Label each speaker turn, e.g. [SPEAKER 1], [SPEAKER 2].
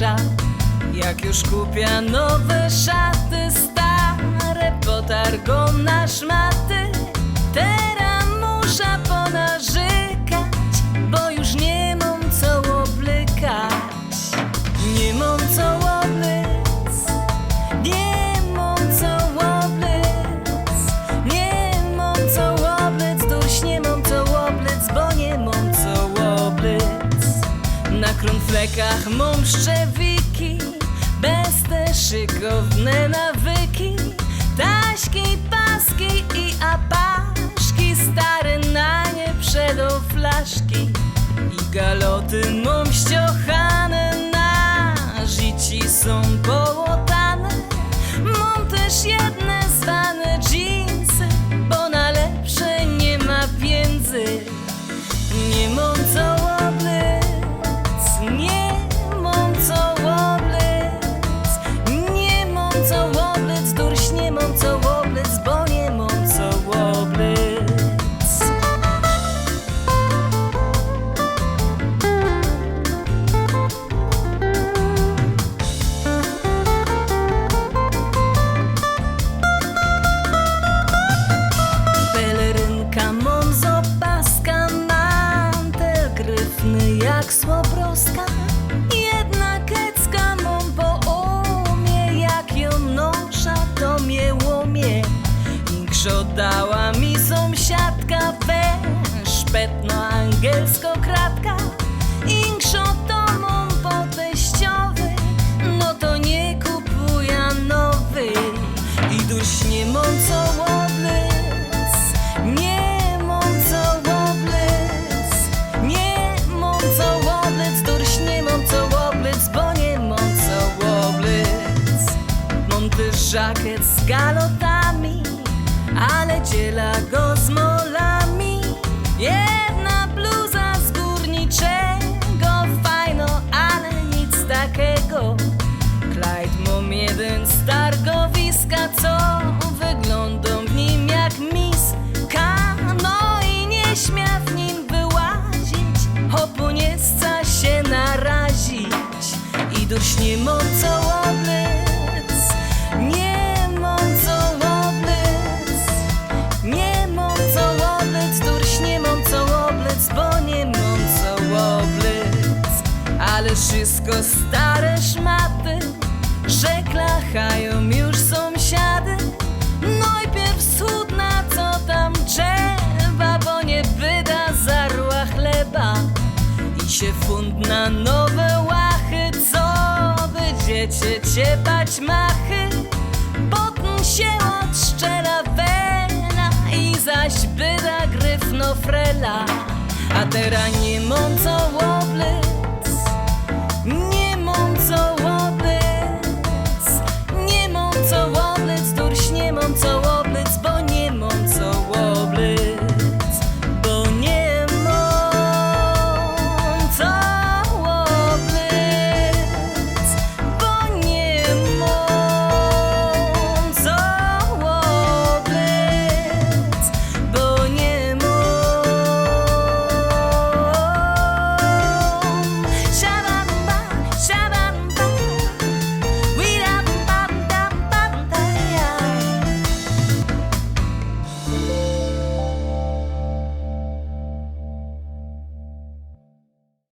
[SPEAKER 1] pierwsza. Jak już kupia nowe szaty, stare potargą na szmaty. Teraz muszę ponarzekać, bo już nie mam co oblykać. Nie mam co oblec, nie mam co oblec, nie mam co oblec, dość nie mam co oblec, bo nie mam co oblec. Na kronflekach mam szczewiki, bez te szykowne nawyki. Taśki, paski i apaszki, stare na nie przedo flaszki. I galoty mam ściochane, na życi są połotane. Mam też jedne zwane dżinsy, bo na lepsze nie ma pieniędzy. Nie mam co oblec, nie mam co oblec, nie mam co oblec, durś nie mam co oblec, bo nie mam co oblec. Pelerynka mam z opaska, mantel gryfny jak słobroska. Jedna kecka mam po umie, jak ją nosza to mnie łomie. Inkszo dała mi sąsiadka, szpetno angielsko kratka. Inkszo to mam po teściowej, no to nie kupuję nowy. I duś nie mam co oblec, nie mam co oblec, nie mam co oblec, durś nie mam co oblec, bo nie mam co oblec. Mam też żakiet z galotami, ale dziela go z molami. Jedna bluza z górniczego, fajno, ale nic takiego. Clyde mam jeden z targowiska, co wyglądam w nim jak miska. No i nie śmia w nim wyłazić, hopu nie chce się narazić. I dusz nie mam co oblec, nie mam co oblec, nie mam co oblec, durś nie mam co oblec, bo nie mam co oblec. Ale wszystko stare szmaty, że klachają już sąsiady. Najpierw wschódna, co tam drzewa, bo nie wyda zarła chleba. I się fund na nowe łachy, co będziecie ciepać machy. Potem się odszczela wena i zaś byda gryfno frela. A teraz nie mam co oblec,